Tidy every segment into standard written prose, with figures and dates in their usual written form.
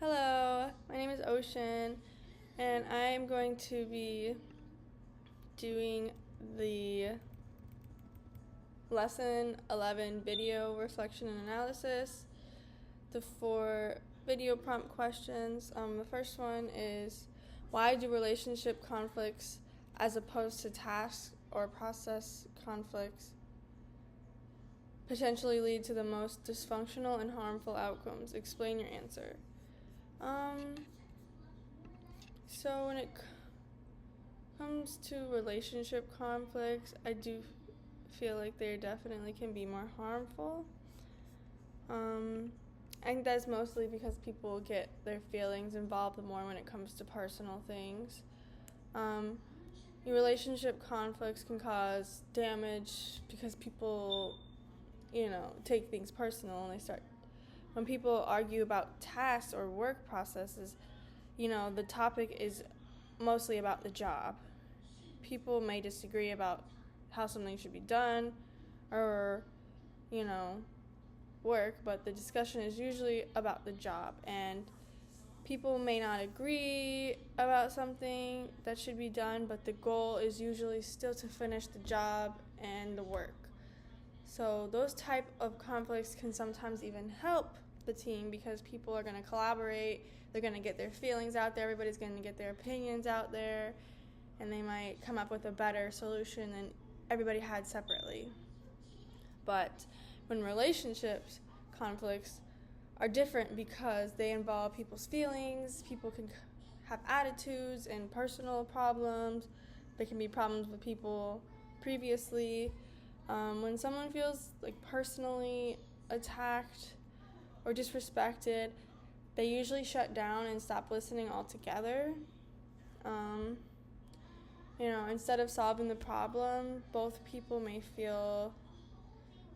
Hello, my name is Ocean, and I am going to be doing the Lesson 11 video reflection and analysis, the 4 video prompt questions. The first one is, why do relationship conflicts as opposed to task or process conflicts potentially lead to the most dysfunctional and harmful outcomes? Explain your answer. So when it comes to relationship conflicts, I do feel like they definitely can be more harmful. I think that's mostly because people get their feelings involved more when it comes to personal things. Your relationship conflicts can cause damage because people, take things personal, and when people argue about tasks or work processes, the topic is mostly about the job. People may disagree about how something should be done or, work, but the discussion is usually about the job. And people may not agree about something that should be done, but the goal is usually still to finish the job and the work. So those type of conflicts can sometimes even help the team because people are going to collaborate, they're going to get their feelings out there, everybody's going to get their opinions out there, and they might come up with a better solution than everybody had separately. But when relationships conflicts are different because they involve people's feelings, people can have attitudes and personal problems. There can be problems with people previously. When someone feels like personally attacked or disrespected, they usually shut down and stop listening altogether. Instead of solving the problem, both people may feel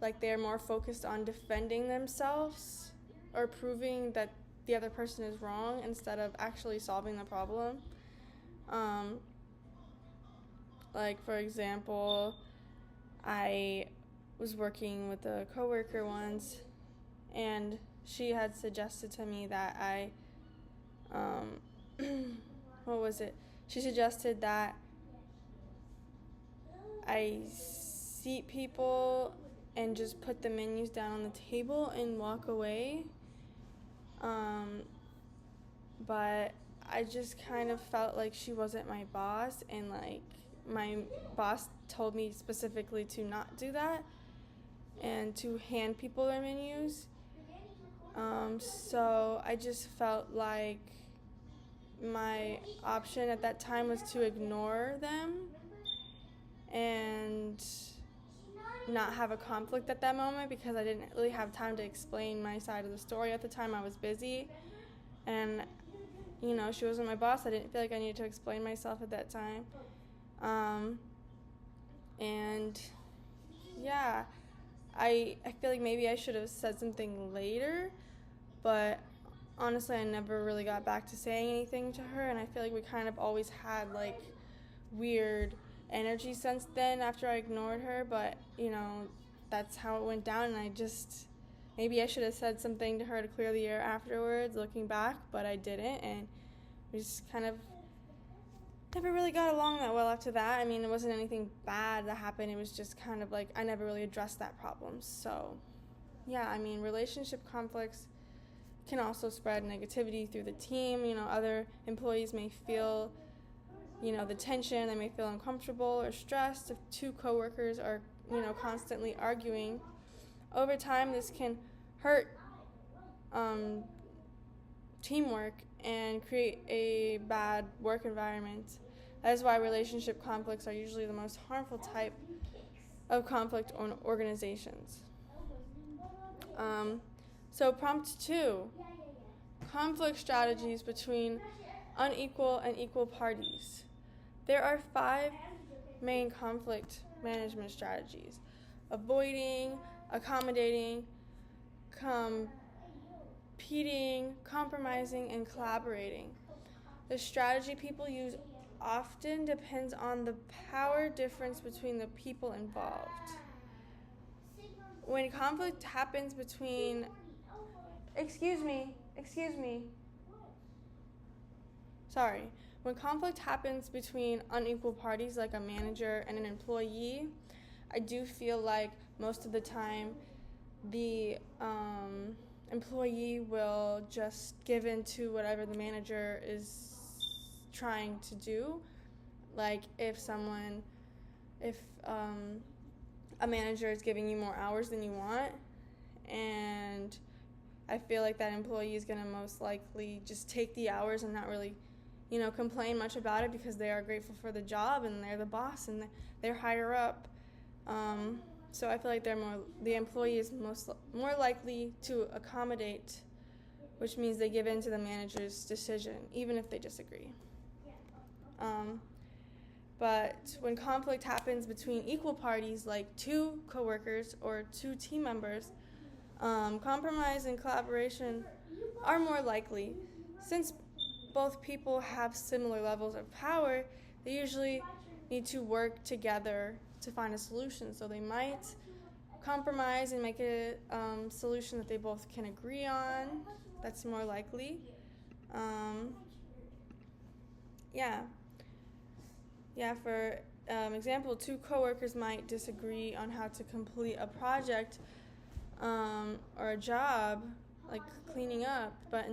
like they're more focused on defending themselves or proving that the other person is wrong instead of actually solving the problem. For example, I was working with a coworker once, and she had suggested to me that She suggested that I seat people and just put the menus down on the table and walk away. But I just kind of felt like she wasn't my boss, and my boss told me specifically to not do that and to hand people their menus. So I just felt like my option at that time was to ignore them and not have a conflict at that moment because I didn't really have time to explain my side of the story at the time. I was busy, and she wasn't my boss. I didn't feel like I needed to explain myself at that time. And yeah, I feel like maybe I should have said something later, but honestly I never really got back to saying anything to her, and I feel like we kind of always had weird energy since then after I ignored her, but that's how it went down, and maybe I should have said something to her to clear the air afterwards looking back, but I didn't, and we just kind of never really got along that well after that. I mean, it wasn't anything bad that happened, it was just kind of I never really addressed that problem. So yeah, I mean, relationship conflicts can also spread negativity through the team. Other employees may feel the tension. They may feel uncomfortable or stressed if two coworkers are, constantly arguing. Over time, this can hurt teamwork and create a bad work environment. That is why relationship conflicts are usually the most harmful type of conflict on organizations. So prompt 2, conflict strategies between unequal and equal parties. There are 5 main conflict management strategies: avoiding, accommodating, competing, compromising, and collaborating. The strategy people use often depends on the power difference between the people involved. When conflict happens between... Excuse me. When conflict happens between unequal parties like a manager and an employee, I do feel like most of the time the employee will just give in to whatever the manager is trying to do. Like if a manager is giving you more hours than you want, and I feel like that employee is going to most likely just take the hours and not really, complain much about it because they are grateful for the job and they're the boss and they're higher up. So I feel like the employee is more likely to accommodate, which means they give in to the manager's decision, even if they disagree. But when conflict happens between equal parties, like two coworkers or two team members, compromise and collaboration are more likely. Since both people have similar levels of power, they usually need to work together to find a solution. So they might compromise and make a solution that they both can agree on. That's more likely. For example, two coworkers might disagree on how to complete a project or a job, like cleaning up, but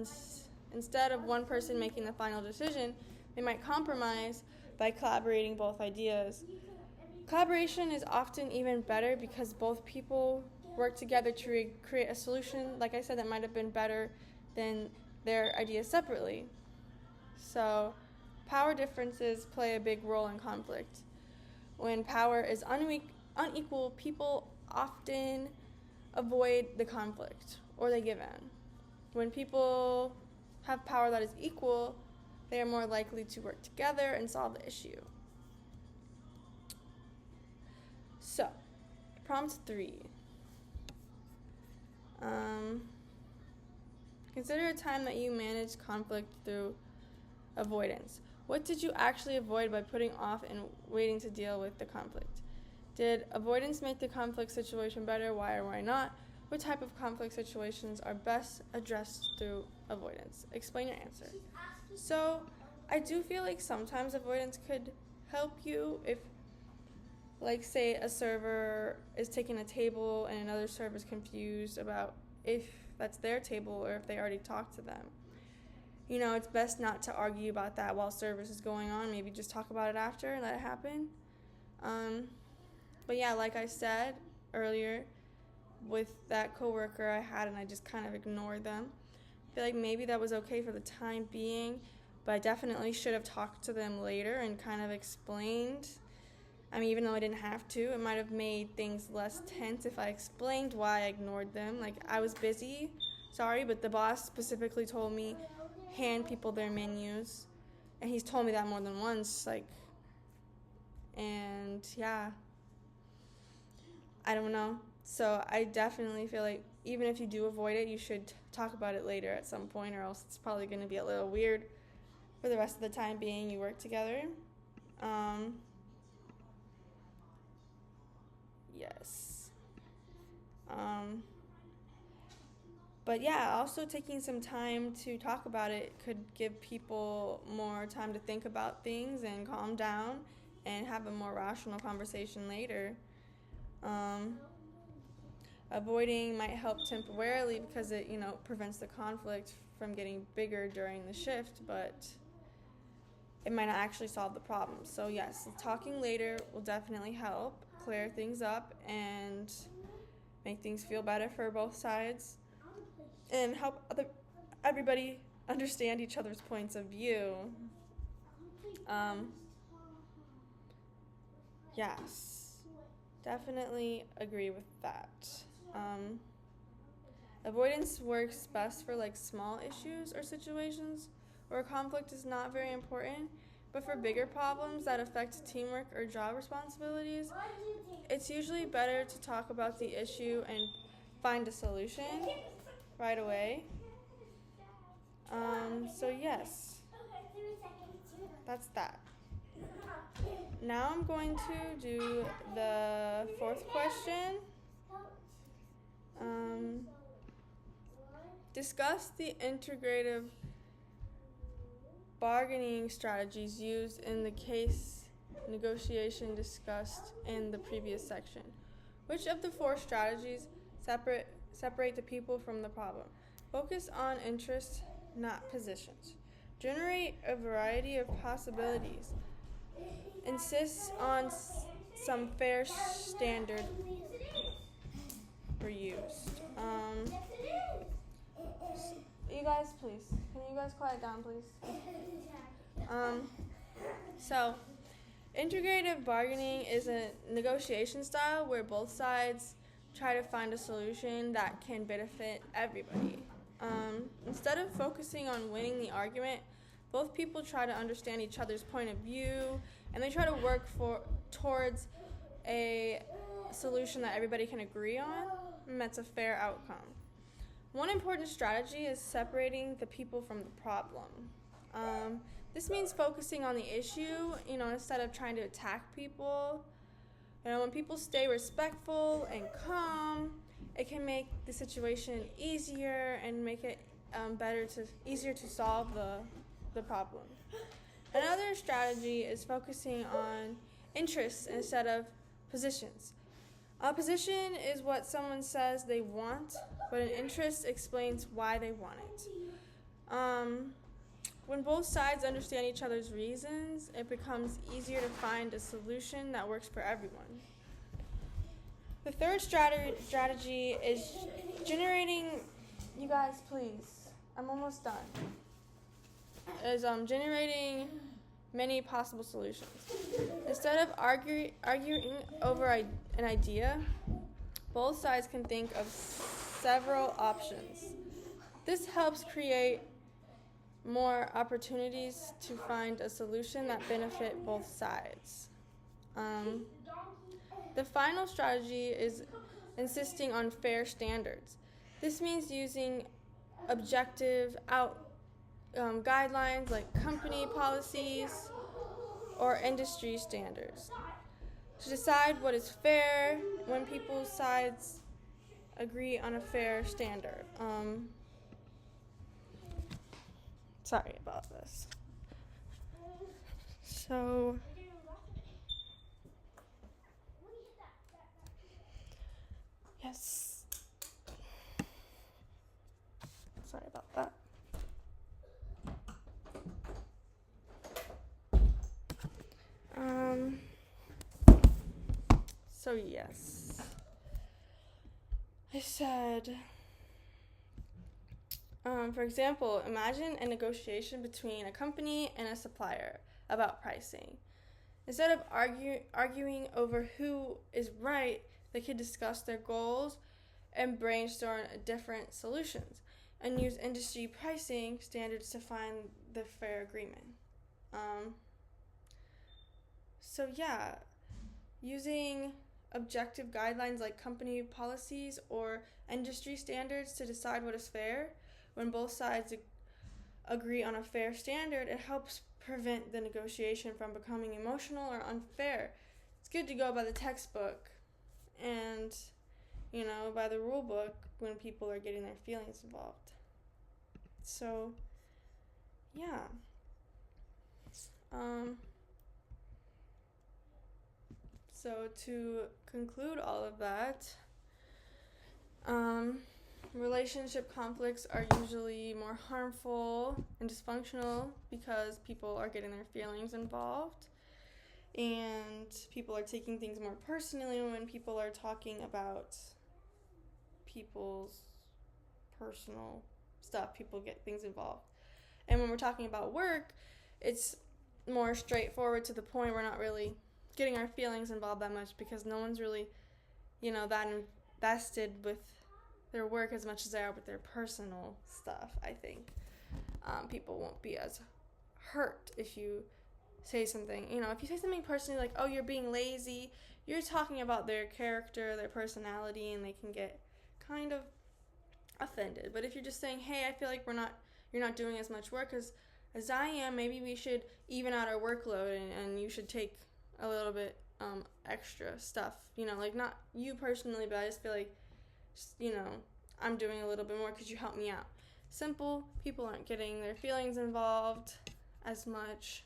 instead of one person making the final decision, they might compromise by collaborating both ideas. Collaboration is often even better because both people work together to create a solution, like I said, that might have been better than their ideas separately. So power differences play a big role in conflict. When power is unequal, people often avoid the conflict or they give in. When people have power that is equal, they are more likely to work together and solve the issue. So, prompt 3. Consider a time that you managed conflict through avoidance. What did you actually avoid by putting off and waiting to deal with the conflict? Did avoidance make the conflict situation better? Why or why not? What type of conflict situations are best addressed through avoidance? Explain your answer. So, I do feel like sometimes avoidance could help you if, like, say a server is taking a table and another server is confused about if that's their table or if they already talked to them. It's best not to argue about that while service is going on. Maybe just talk about it after and let it happen. But yeah, like I said earlier, with that coworker I had and I just kind of ignored them, I feel like maybe that was okay for the time being, but I definitely should have talked to them later and kind of explained. Even though I didn't have to, it might have made things less tense if I explained why I ignored them. Like, I was busy, sorry, but the boss specifically told me hand people their menus, and he's told me that more than once, and yeah, I don't know. So I definitely feel like even if you do avoid it, you should talk about it later at some point, or else it's probably going to be a little weird for the rest of the time being you work together. Yes. But yeah, also taking some time to talk about it could give people more time to think about things and calm down and have a more rational conversation later. Avoiding might help temporarily because it, prevents the conflict from getting bigger during the shift, but it might not actually solve the problem. So yes, talking later will definitely help clear things up and make things feel better for both sides and help everybody understand each other's points of view. Yes, definitely agree with that. Avoidance works best for small issues or situations where conflict is not very important, but for bigger problems that affect teamwork or job responsibilities, it's usually better to talk about the issue and find a solution right away. So yes, that's that. Now I'm going to do the 4th question. Discuss the integrative bargaining strategies used in the case negotiation discussed in the previous section? Which of the 4 strategies separate the people from the problem? Focus on interests, not positions. Generate a variety of possibilities. Insist on some fair standard were used. You guys, please. Can you guys quiet down, please? So, integrative bargaining is a negotiation style where both sides try to find a solution that can benefit everybody. Instead of focusing on winning the argument, both people try to understand each other's point of view, and they try to work towards a solution that everybody can agree on, and that's a fair outcome. One important strategy is separating the people from the problem. This means focusing on the issue, instead of trying to attack people. When people stay respectful and calm, it can make the situation easier and make it easier to solve the problem. Another strategy is focusing on interests instead of positions. A position is what someone says they want, but an interest explains why they want it. When both sides understand each other's reasons, it becomes easier to find a solution that works for everyone. The third strategy is generating, you guys please, I'm almost done, is generating many possible solutions. Instead of arguing over an idea, both sides can think of several options. This helps create more opportunities to find a solution that benefit both sides. The final strategy is insisting on fair standards. This means using objective guidelines like company policies or industry standards to decide what is fair when people's sides agree on a fair standard. Sorry about this. So, yes. Sorry about that. So yes, I said, for example, imagine a negotiation between a company and a supplier about pricing. Instead of arguing over who is right, they could discuss their goals and brainstorm different solutions and use industry pricing standards to find the fair agreement. So yeah, using objective guidelines like company policies or industry standards to decide what is fair. When both sides agree on a fair standard, it helps prevent the negotiation from becoming emotional or unfair. It's good to go by the textbook and, by the rule book when people are getting their feelings involved. So, yeah. So to conclude all of that, relationship conflicts are usually more harmful and dysfunctional because people are getting their feelings involved and people are taking things more personally when people are talking about people's personal stuff. People get things involved. And when we're talking about work, it's more straightforward to the point. We're not really getting our feelings involved that much because no one's really, that invested with their work as much as they are with their personal stuff, I think. People won't be as hurt if you say something. If you say something personally like, oh, you're being lazy, you're talking about their character, their personality, and they can get kind of offended. But if you're just saying, hey, I feel like you're not doing as much work as I am, maybe we should even out our workload and you should take a little bit extra stuff, like not you personally, but I just feel like, I'm doing a little bit more because you helped me out. Simple, people aren't getting their feelings involved. as much.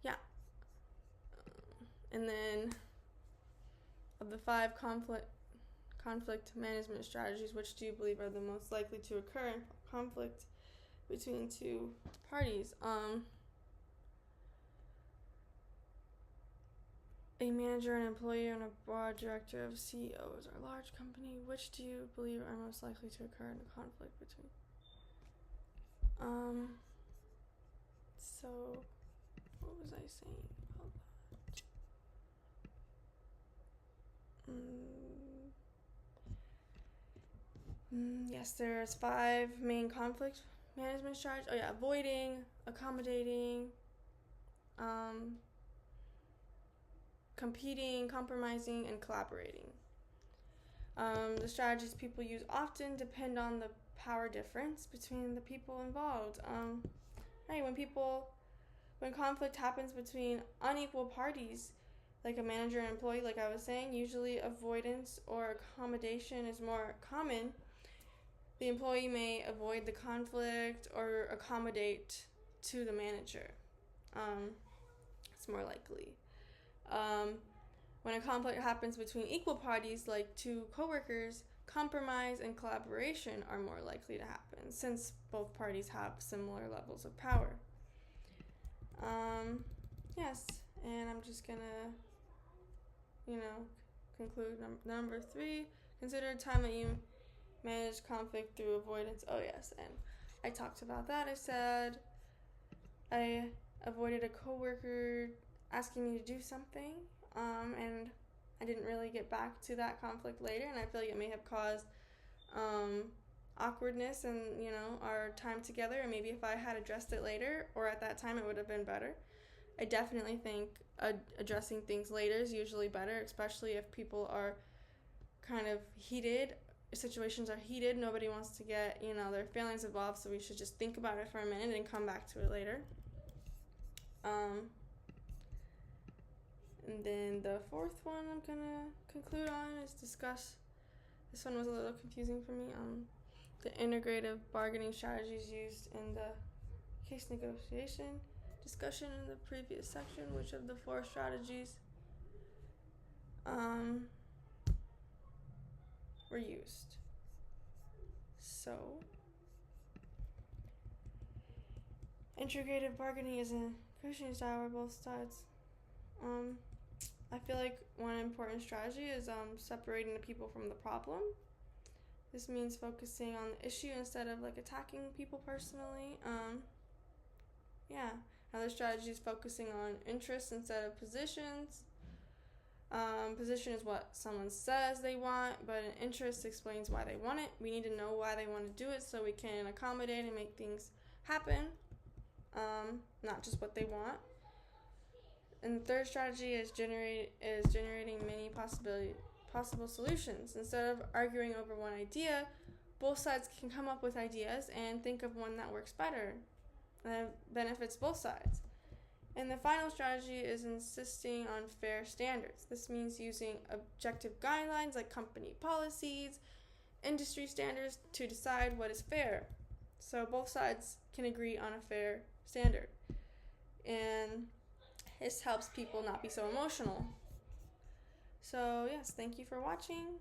Yeah. And then of the 5 conflict management strategies, which do you believe are the most likely to occur in conflict between 2 parties? A manager, an employee, and a board director of CEOs or a large company. Which do you believe are most likely to occur in a conflict between? So what was I saying about that? Yes, there's 5 main conflict management strategies. Oh yeah, avoiding, accommodating, competing, compromising, and collaborating. The strategies people use often depend on the power difference between the people involved. When conflict happens between unequal parties, like a manager and employee, like I was saying, usually avoidance or accommodation is more common. The employee may avoid the conflict or accommodate to the manager. It's more likely. When a conflict happens between equal parties, like 2 coworkers, compromise and collaboration are more likely to happen, since both parties have similar levels of power. Yes, and I'm just gonna, conclude number 3. Consider a time that you managed conflict through avoidance. Oh yes, and I talked about that. I said I avoided a coworker asking me to do something, and I didn't really get back to that conflict later, and I feel like it may have caused awkwardness and our time together, and maybe if I had addressed it later or at that time, it would have been better. I definitely think addressing things later is usually better, especially if people are kind of heated. Situations are heated. Nobody wants to get their feelings involved, so we should just think about it for a minute and come back to it later. And then the 4th one I'm gonna conclude on is discuss. This one was a little confusing for me. The integrative bargaining strategies used in the case negotiation discussion in the previous section. Which of the 4 strategies were used? So, integrative bargaining is a negotiating style where both sides. I feel like one important strategy is separating the people from the problem. This means focusing on the issue instead of attacking people personally. Another strategy is focusing on interests instead of positions. Position is what someone says they want, but an interest explains why they want it. We need to know why they want to do it so we can accommodate and make things happen, not just what they want. And the 3rd strategy is generating many possible solutions. Instead of arguing over one idea, both sides can come up with ideas and think of one that works better and benefits both sides. And the final strategy is insisting on fair standards. This means using objective guidelines like company policies, industry standards to decide what is fair. So both sides can agree on a fair standard. And this helps people not be so emotional. So yes, thank you for watching.